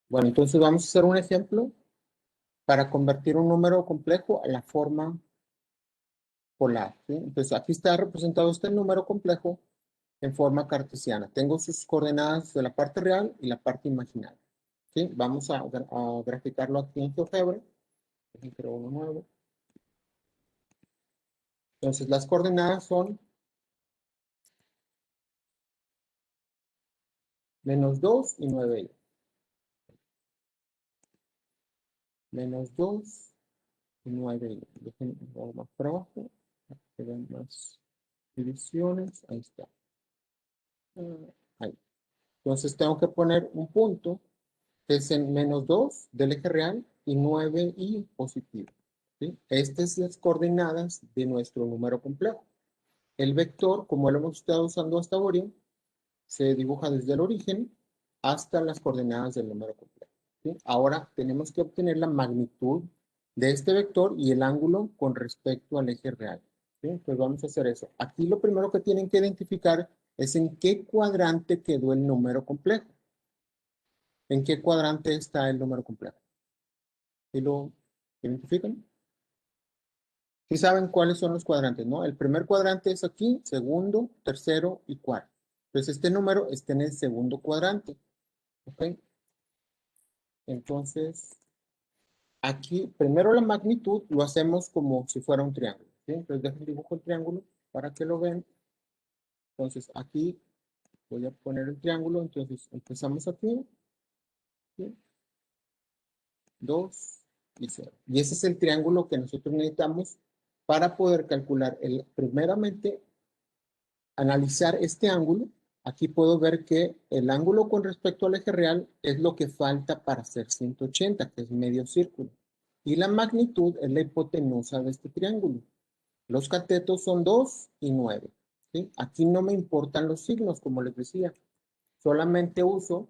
Bueno, entonces vamos a hacer un ejemplo para convertir un número complejo a la forma polar, ¿sí? Entonces aquí está representado este número complejo en forma cartesiana. Tengo sus coordenadas de la parte real y la parte imaginaria, ¿sí? Vamos a graficarlo aquí en GeoGebra. Aquí creo uno nuevo. Entonces las coordenadas son -2 y 9. -2 y 9. Dejen algo más para abajo. Para que vean más divisiones. Ahí está. Ahí. Entonces tengo que poner un punto que es en -2 del eje real y 9i positivo, ¿sí? Estas son las coordenadas de nuestro número complejo. El vector, como lo hemos estado usando hasta ahora, se dibuja desde el origen hasta las coordenadas del número complejo, ¿sí? Ahora tenemos que obtener la magnitud de este vector y el ángulo con respecto al eje real, ¿sí? Pues vamos a hacer eso. Aquí lo primero que tienen que identificar es en qué cuadrante quedó el número complejo. ¿En qué cuadrante está el número complejo? ¿Y lo identifican? Sí saben cuáles son los cuadrantes, ¿no? El primer cuadrante es aquí, segundo, tercero y cuarto. Entonces este número está en el segundo cuadrante, ¿ok? Entonces, aquí, primero la magnitud lo hacemos como si fuera un triángulo, ¿sí? Entonces dejen dibujo el triángulo para que lo vean. Entonces aquí voy a poner el triángulo, entonces empezamos aquí, ¿sí? 2 y 0. Y ese es el triángulo que nosotros necesitamos para poder calcular, primeramente, analizar este ángulo. Aquí puedo ver que el ángulo con respecto al eje real es lo que falta para hacer 180, que es medio círculo. Y la magnitud es la hipotenusa de este triángulo. Los catetos son 2 y 9. ¿Sí? Aquí no me importan los signos, como les decía. Solamente uso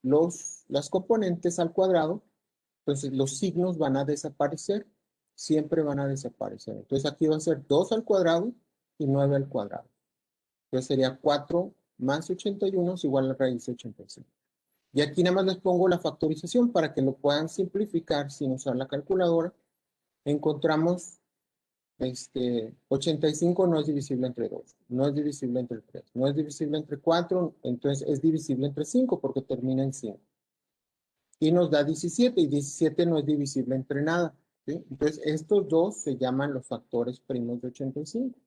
las componentes al cuadrado. Entonces los signos van a desaparecer. Siempre van a desaparecer. Entonces aquí va a ser 2 al cuadrado y 9 al cuadrado. Entonces sería 4 más 81 es igual a la raíz de 85. Y aquí nada más les pongo la factorización para que lo puedan simplificar sin usar la calculadora. Encontramos 85 no es divisible entre 2, no es divisible entre 3, no es divisible entre 4, entonces es divisible entre 5 porque termina en 5. Y nos da 17 y 17 no es divisible entre nada, ¿sí? Entonces estos dos se llaman los factores primos de 85.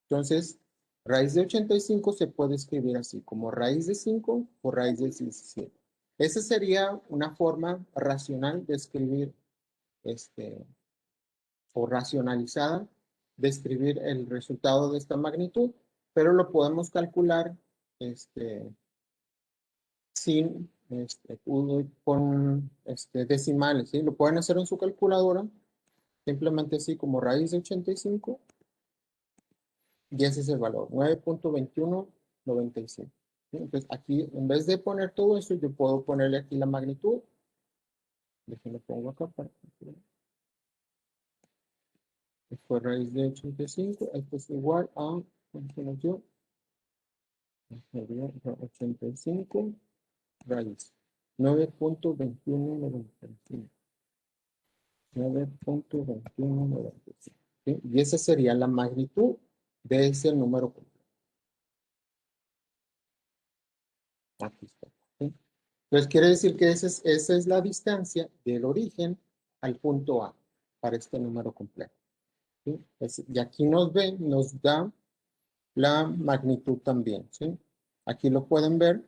Entonces, raíz de 85 se puede escribir así, como raíz de 5 por raíz de 17. Esa sería una forma racional de escribir, o racionalizada de escribir el resultado de esta magnitud, pero lo podemos calcular sin, con decimales, ¿sí? Lo pueden hacer en su calculadora, simplemente así como raíz de 85. Y ese es el valor, 9.2195. ¿Sí? Entonces aquí, en vez de poner todo eso, yo puedo ponerle aquí la magnitud. Déjenme pongo acá para que fue raíz de 85. Esto es igual a, ¿cuánto nos dio? 85 raíz. 9.2195. 9.2195. ¿Sí? Y esa sería la magnitud de ese número completo. Aquí está. ¿Sí? Entonces quiere decir que esa es la distancia del origen al punto A para este número complejo, ¿sí? Y aquí nos da la magnitud también, ¿sí? Aquí lo pueden ver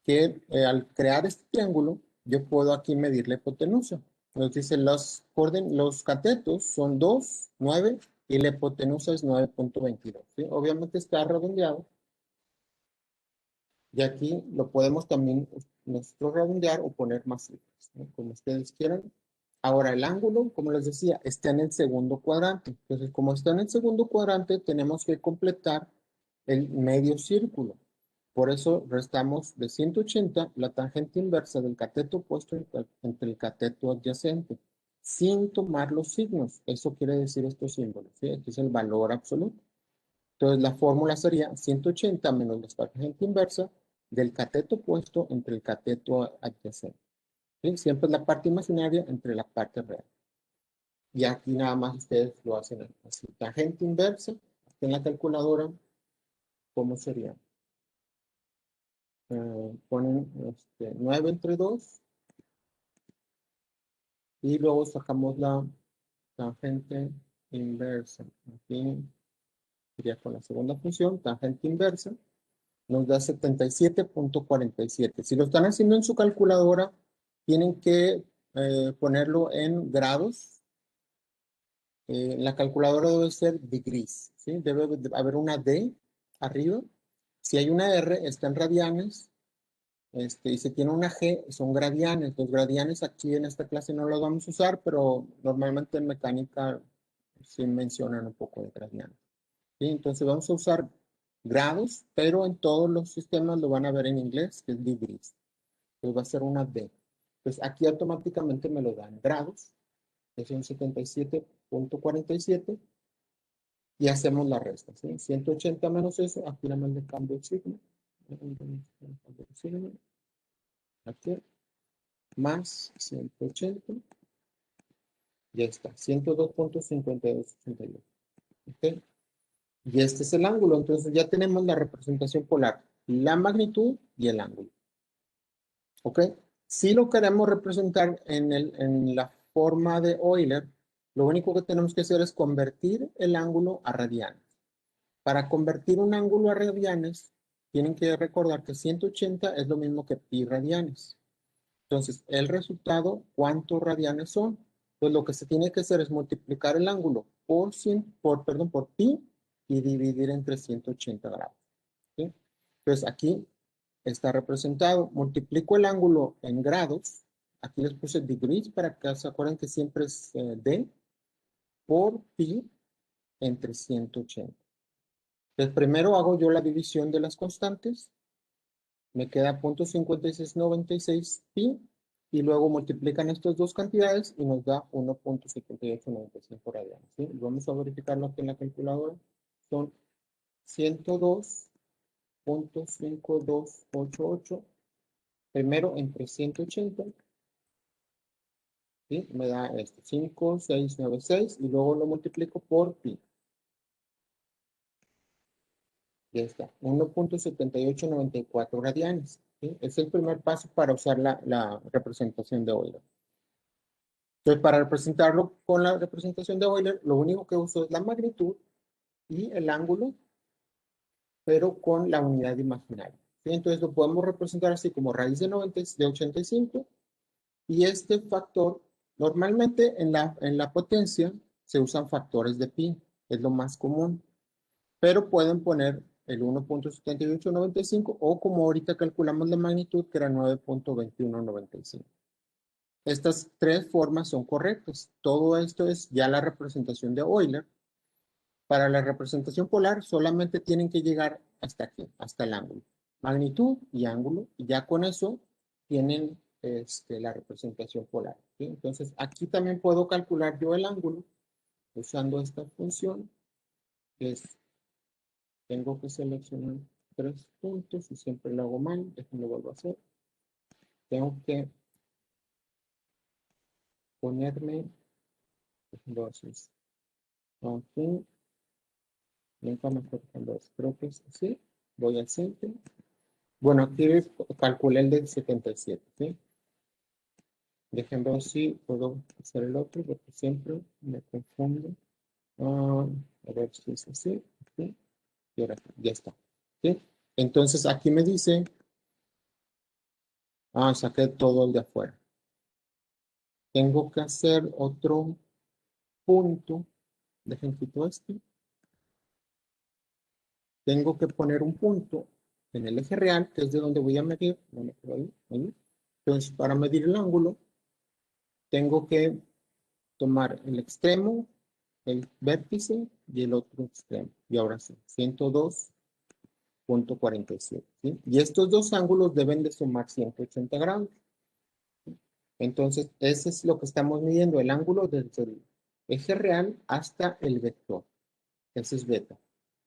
que al crear este triángulo, yo puedo aquí medir la hipotenusa. Nos dice los catetos son 2, 9 y la hipotenusa es 9.22, ¿sí? Obviamente está redondeado. Y aquí lo podemos también nosotros redondear o poner más cifras, ¿no? Como ustedes quieran. Ahora el ángulo, como les decía, está en el segundo cuadrante. Entonces, como está en el segundo cuadrante, tenemos que completar el medio círculo. Por eso restamos de 180 la tangente inversa del cateto opuesto entre el cateto adyacente, sin tomar los signos. Eso quiere decir estos símbolos, ¿sí? Aquí es el valor absoluto. Entonces la fórmula sería 180 menos la tangente inversa del cateto opuesto entre el cateto adyacente. ¿Sí? Siempre es la parte imaginaria entre la parte real. Y aquí nada más ustedes lo hacen así. Tangente inversa, aquí en la calculadora, ¿cómo sería? Ponen 9 entre 2 y luego sacamos la tangente inversa. Aquí sería con la segunda función, tangente inversa, nos da 77.47. Si lo están haciendo en su calculadora, tienen que ponerlo en grados. La calculadora debe ser degrees, ¿sí? Debe haber una D arriba. Si hay una R, está en radianes. Y si tiene una G, son gradianes. Los gradianes aquí en esta clase no los vamos a usar, pero normalmente en mecánica sí mencionan un poco de gradianes. ¿Sí? Entonces vamos a usar grados, pero en todos los sistemas lo van a ver en inglés, que es degrees. Entonces va a ser una D. Entonces aquí automáticamente me lo dan grados, que son 77.47, y hacemos la resta. ¿Sí? 180 menos eso, aquí nada más le cambio el signo. Aquí, más 180, ya está, 102.5288. ¿Ok? Y este es el ángulo, entonces ya tenemos la representación polar, la magnitud y el ángulo. ¿Ok? Si lo queremos representar en la forma de Euler, lo único que tenemos que hacer es convertir el ángulo a radianes. Para convertir un ángulo a radianes, tienen que recordar que 180 es lo mismo que pi radianes. Entonces, el resultado, ¿cuántos radianes son? Pues lo que se tiene que hacer es multiplicar el ángulo por pi y dividir entre 180 grados. ¿Sí? Entonces, aquí está representado. Multiplico el ángulo en grados. Aquí les puse degrees para que se acuerden que siempre es D por pi entre 180. Entonces, primero hago yo la división de las constantes. Me queda 0.5696 pi y luego multiplican estas dos cantidades y nos da 1.7895 radianes. ¿Sí? Vamos a verificarlo aquí en la calculadora. Son 102.5288 primero entre 180, ¿sí? Me da esto, 5696 y luego lo multiplico por pi. Ya está, 1.7894 radianes. ¿Sí? Es el primer paso para usar la representación de Euler. Entonces, para representarlo con la representación de Euler, lo único que uso es la magnitud y el ángulo, pero con la unidad imaginaria. ¿Sí? Entonces, lo podemos representar así como raíz de 85. Y este factor, normalmente en la potencia se usan factores de pi, es lo más común, pero pueden poner el 1.7895 o como ahorita calculamos la magnitud, que era 9.2195. Estas tres formas son correctas. Todo esto es ya la representación de Euler. Para la representación polar solamente tienen que llegar hasta aquí, hasta el ángulo. Magnitud y ángulo, y ya con eso tienen la representación polar. ¿Sí? Entonces, aquí también puedo calcular yo el ángulo usando esta función, que es, tengo que seleccionar 3 puntos y siempre lo hago mal, déjenme vuelvo a hacer. Tengo que ponerme, entonces, aquí, nunca me acuerdo cuando es, creo que es así, voy al centro. Bueno, aquí calculé el de 77, ¿sí? Déjenme ver si puedo hacer el otro, porque siempre me confundo. A ver si es así, ¿sí? Y ahora ya está, ¿sí? Entonces aquí me dice, saqué todo el de afuera. Tengo que hacer otro punto. Dejen quito este. Tengo que poner un punto en el eje real, que es de donde voy a medir. Ahí. Entonces, para medir el ángulo, tengo que tomar el extremo, el vértice y el otro extremo. Y ahora sí, 102.47. ¿Sí? Y estos dos ángulos deben de sumar 180 grados. Entonces, ese es lo que estamos midiendo, el ángulo desde el eje real hasta el vector. Ese es beta.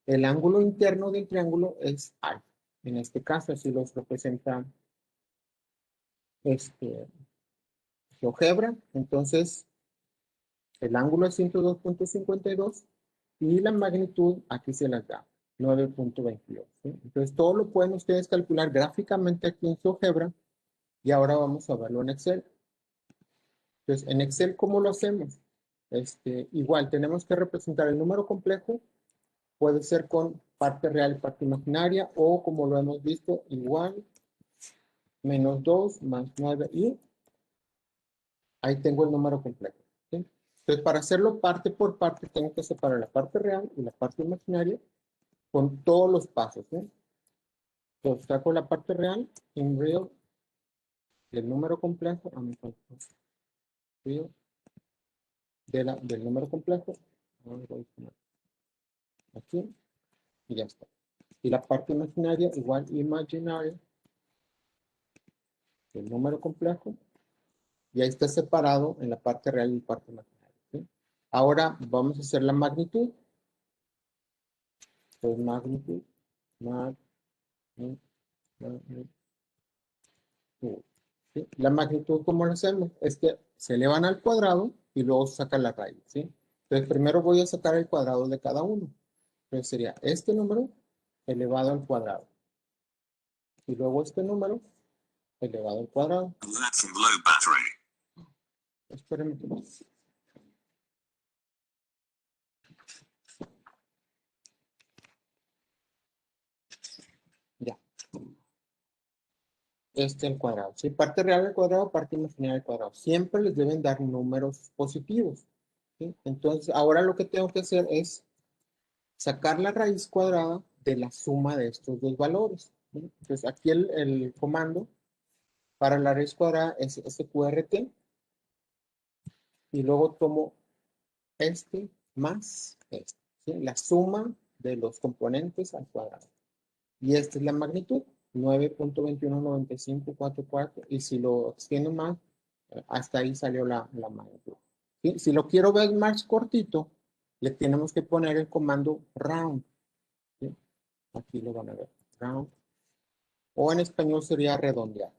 El ángulo interno del triángulo es alfa. En este caso, así los representa GeoGebra. Entonces, el ángulo es 102.52 y la magnitud aquí se las da, 9.22. ¿Sí? Entonces, todo lo pueden ustedes calcular gráficamente aquí en GeoGebra y ahora vamos a verlo en Excel. Entonces, en Excel, ¿cómo lo hacemos? Igual, tenemos que representar el número complejo, puede ser con parte real y parte imaginaria, o como lo hemos visto, igual, menos 2 más 9 y ahí tengo el número complejo. ¿Sí? Entonces, para hacerlo parte por parte, tengo que separar la parte real y la parte imaginaria con todos los pasos. ¿Sí? Entonces, saco la parte real, in real, del número complejo, real, del número complejo, aquí, y ya está. Y la parte imaginaria, igual imaginaria, el número complejo, y ahí está separado en la parte real y la parte imaginaria. ¿Sí? Ahora vamos a hacer la magnitud. Entonces, magnitud. ¿Sí? La magnitud, ¿cómo lo hacemos? Es que se elevan al cuadrado y luego sacan la raíz. ¿Sí? Entonces, primero voy a sacar el cuadrado de cada uno. Entonces, sería este número elevado al cuadrado. Y luego este número elevado al cuadrado. Espérenme. Ya. Al cuadrado. ¿Sí? Parte real al cuadrado, parte imaginaria al cuadrado. Siempre les deben dar números positivos. ¿Sí? Entonces, ahora lo que tengo que hacer es sacar la raíz cuadrada de la suma de estos dos valores. ¿Sí? Entonces, aquí el comando para la raíz cuadrada es sqrt y luego tomo más este. ¿Sí? La suma de los componentes al cuadrado. Y esta es la magnitud, 9.219544. Y si lo extiendo más, hasta ahí salió la magnitud. ¿Sí? Si lo quiero ver más cortito, le tenemos que poner el comando round. ¿Sí? Aquí lo van a ver, round. O en español sería redondear.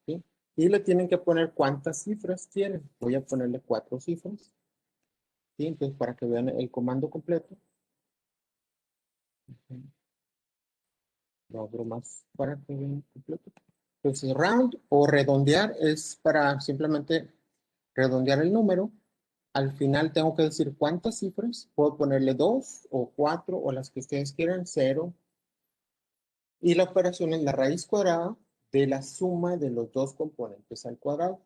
¿Sí? Y le tienen que poner cuántas cifras tienen. Voy a ponerle 4 cifras. ¿Sí? Entonces, para que vean el comando completo. Lo abro más para que vean completo. Entonces, round o redondear es para simplemente redondear el número. Al final tengo que decir cuántas cifras. Puedo ponerle 2 o 4 o las que ustedes quieran, 0. Y la operación es la raíz cuadrada de la suma de los dos componentes al cuadrado.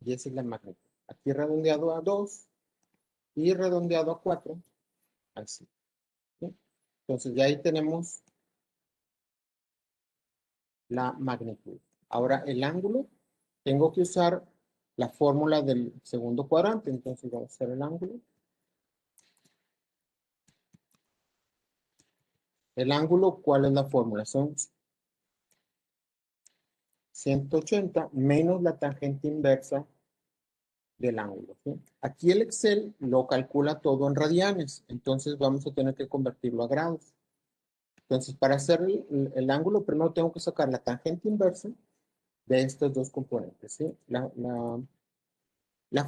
Y esa es la magnitud. Aquí redondeado a 2 y redondeado a 4. Así. ¿Sí? Entonces ya ahí tenemos la magnitud. Ahora el ángulo, tengo que usar la fórmula del segundo cuadrante. Entonces vamos a hacer el ángulo. El ángulo, ¿cuál es la fórmula? Son 180 menos la tangente inversa del ángulo. ¿Sí? Aquí el Excel lo calcula todo en radianes, entonces vamos a tener que convertirlo a grados. Entonces, para hacer el ángulo, primero tengo que sacar la tangente inversa de estos dos componentes. ¿Sí? La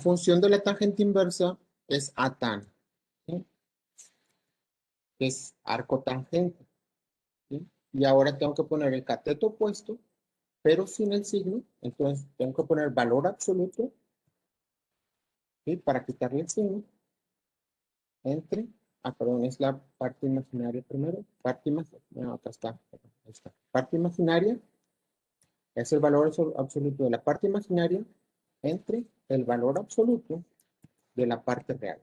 función de la tangente inversa es a tan, ¿sí? Es arco tangente. ¿Sí? Y ahora tengo que poner el cateto opuesto, pero sin el signo. Entonces, tengo que poner valor absoluto, ¿sí? Para quitarle el signo. Entre, perdón, es la parte imaginaria primero. Parte imaginaria, no, acá está, ahí está. Parte imaginaria es el valor absoluto de la parte imaginaria entre el valor absoluto de la parte real.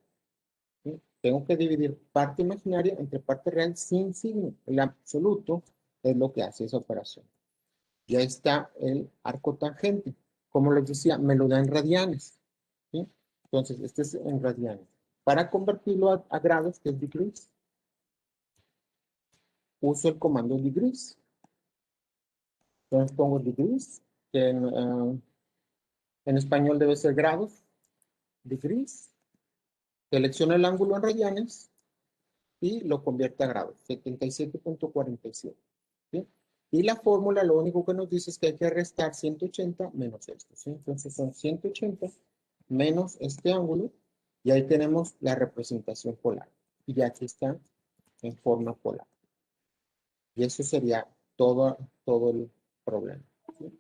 ¿Sí? Tengo que dividir parte imaginaria entre parte real sin signo. El absoluto es lo que hace esa operación. Ya está el arco tangente. Como les decía, me lo da en radianes. ¿Sí? Entonces, este es en radianes. Para convertirlo a grados, que es degrees, uso el comando degrees. Entonces pongo degrees, que en español debe ser grados, degrees. Selecciono el ángulo en radianes y lo convierte a grados, 77.47. ¿Sí? Y la fórmula lo único que nos dice es que hay que restar 180 menos esto, ¿sí? Entonces son 180 menos este ángulo, y ahí tenemos la representación polar. Y ya aquí está en forma polar. Y eso sería todo el problema, ¿sí?